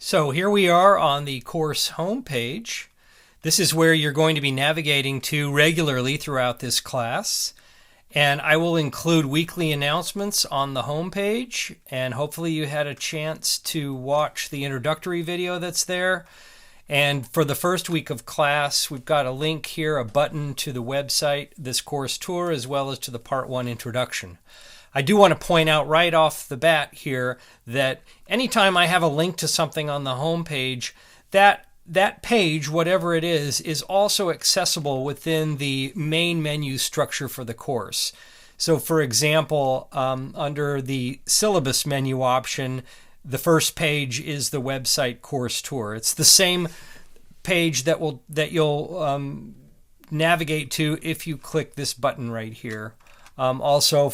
So here we are on the course homepage. This is where you're going to be navigating to regularly throughout this class. And I will include weekly announcements on the homepage. And hopefully you had a chance to watch the introductory video that's there. And for the first week of class, we've got a link here, a button to the website, this course tour, as well as to the Part 1 introduction. I do want to point out right off the bat here that anytime I have a link to something on the home page, that page, whatever it is also accessible within the main menu structure for the course. So for example, under the syllabus menu option, the first page is the website course tour. It's the same page that you'll navigate to if you click this button right here. Also,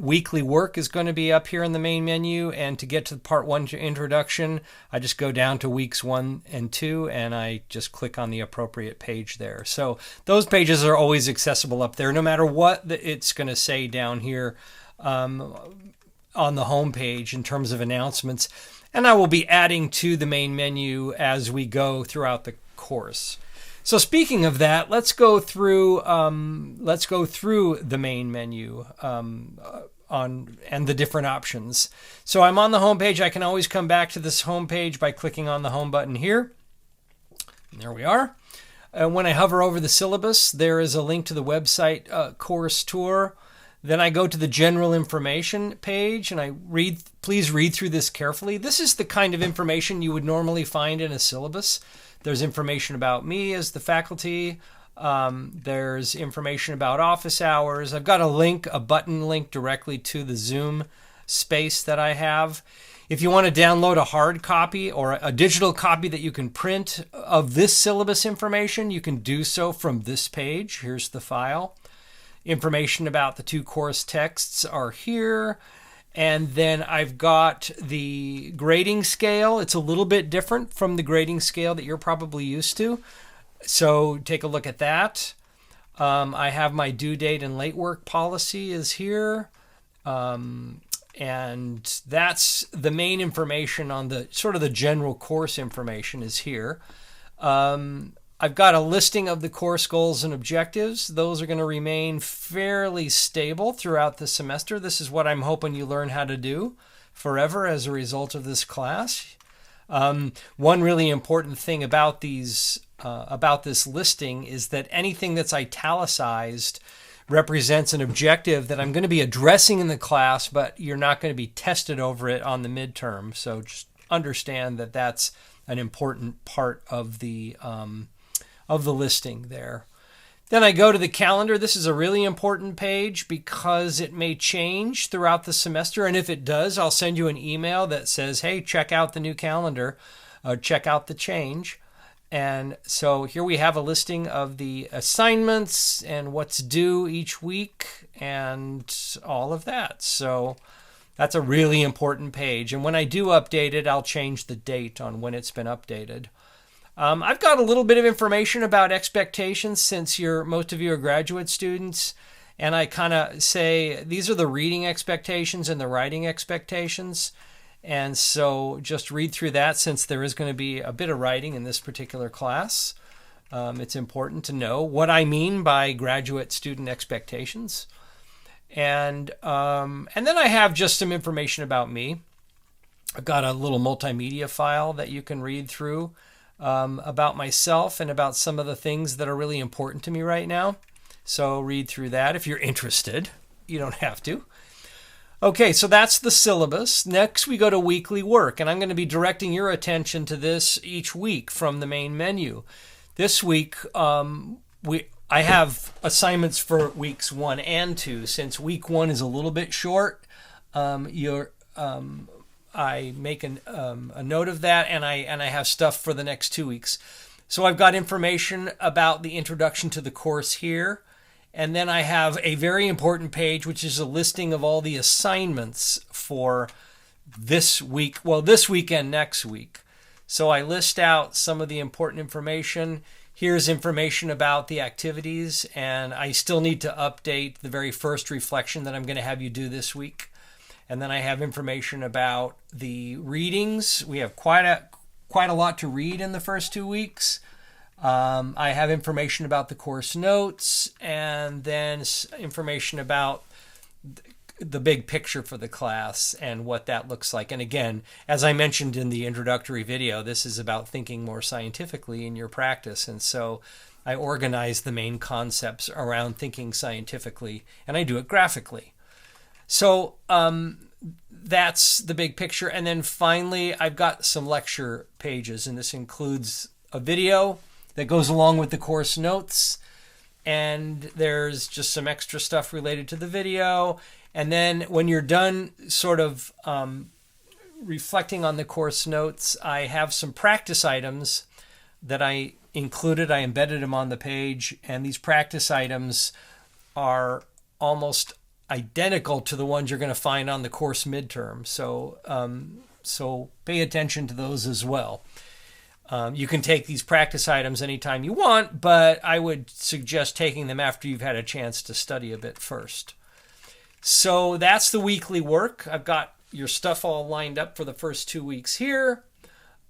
weekly work is going to be up here in the main menu, and to get to the Part 1 introduction, I just go down to weeks 1 and 2, and I just click on the appropriate page there. So those pages are always accessible up there, no matter what it's going to say down here on the home page in terms of announcements. And I will be adding to the main menu as we go throughout the course. So speaking of that, let's go through the main menu and the different options. So I'm on the home page. I can always come back to this home page by clicking on the home button here. And there we are. And when I hover over the syllabus, there is a link to the website course tour. Then I go to the general information page and please read through this carefully. This is the kind of information you would normally find in a syllabus. There's information about me as the faculty. There's information about office hours. I've got a button link directly to the Zoom space that I have. If you want to download a hard copy or a digital copy that you can print of this syllabus information, you can do so from this page. Here's the file. Information about the two course texts are here. And then I've got the grading scale. It's a little bit different from the grading scale that you're probably used to. So take a look at that. I have my due date and late work policy is here. And that's the main information on the sort of the general course information is here. I've got a listing of the course goals and objectives. Those are going to remain fairly stable throughout the semester. This is what I'm hoping you learn how to do forever as a result of this class. One really important thing about this listing is that anything that's italicized represents an objective that I'm going to be addressing in the class, but you're not going to be tested over it on the midterm. So just understand that that's an important part of the listing there. Then I go to the calendar. This is a really important page because it may change throughout the semester. And if it does, I'll send you an email that says, hey, check out the new calendar, check out the change. And so here we have a listing of the assignments and what's due each week and all of that. So that's a really important page. And when I do update it, I'll change the date on when it's been updated. I've got a little bit of information about expectations since most of you are graduate students, and I kind of say these are the reading expectations and the writing expectations, and so just read through that since there is going to be a bit of writing in this particular class. It's important to know what I mean by graduate student expectations, and then I have just some information about me. I've got a little multimedia file that you can read through. About myself and about some of the things that are really important to me right now. So read through that if you're interested. You don't have to. Okay, so that's the syllabus. Next, we go to weekly work, and I'm going to be directing your attention to this each week from the main menu. This week, I have assignments for weeks 1 and 2. Since week 1 is a little bit short, I make a note of that, and I have stuff for the next 2 weeks. So I've got information about the introduction to the course here, and then I have a very important page, which is a listing of all the assignments for this week, this week and next week. So I list out some of the important information. Here's information about the activities, and I still need to update the very first reflection that I'm going to have you do this week. And then I have information about the readings. We have quite quite a lot to read in the first 2 weeks. I have information about the course notes, and then information about the big picture for the class and what that looks like. And again, as I mentioned in the introductory video, this is about thinking more scientifically in your practice. And so I organize the main concepts around thinking scientifically, and I do it graphically. So that's the big picture. And then finally, I've got some lecture pages, and this includes a video that goes along with the course notes. And there's just some extra stuff related to the video. And then when you're done sort of reflecting on the course notes, I have some practice items that I included. I embedded them on the page. And these practice items are almost identical to the ones you're going to find on the course midterm. So pay attention to those as well. You can take these practice items anytime you want, but I would suggest taking them after you've had a chance to study a bit first. So that's the weekly work. I've got your stuff all lined up for the first 2 weeks here.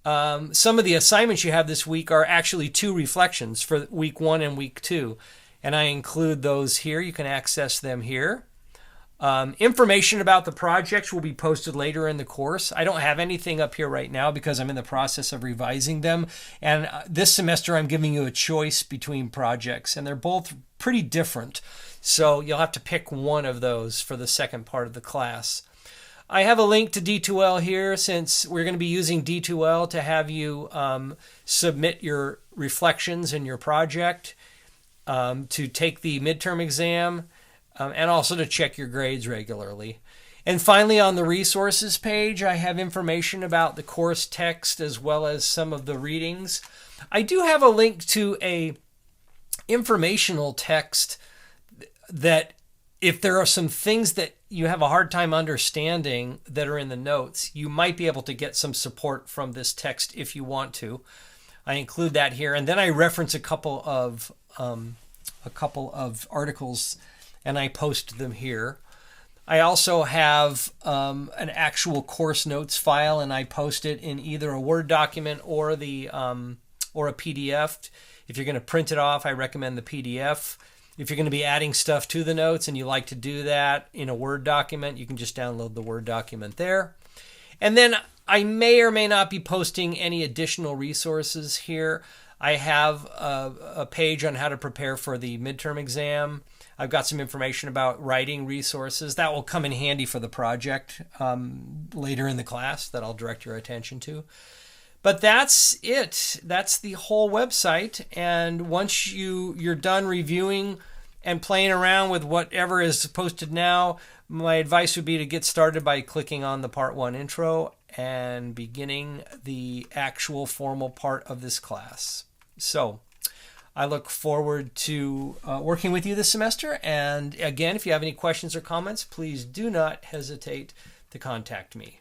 Some of the assignments you have this week are actually 2 reflections for week 1 and week 2. And I include those here. You can access them here. Information about the projects will be posted later in the course. I don't have anything up here right now because I'm in the process of revising them. And this semester I'm giving you a choice between projects, and they're both pretty different. So you'll have to pick one of those for the second part of the class. I have a link to D2L here since we're going to be using D2L to have you submit your reflections in your project, to take the midterm exam, and also to check your grades regularly. And finally, on the resources page, I have information about the course text as well as some of the readings. I do have a link to a informational text that if there are some things that you have a hard time understanding that are in the notes, you might be able to get some support from this text if you want to. I include that here, and then I reference a couple of articles, and I post them here. I also have an actual course notes file, and I post it in either a Word document or a PDF. If you're going to print it off, I recommend the PDF. If you're going to be adding stuff to the notes and you like to do that in a Word document, you can just download the Word document there. And then I may or may not be posting any additional resources here. I have a page on how to prepare for the midterm exam. I've got some information about writing resources. That will come in handy for the project later in the class that I'll direct your attention to. But that's it. That's the whole website. And once you're done reviewing and playing around with whatever is posted now, my advice would be to get started by clicking on the Part 1 intro and beginning the actual formal part of this class. So I look forward to working with you this semester. And again, if you have any questions or comments, please do not hesitate to contact me.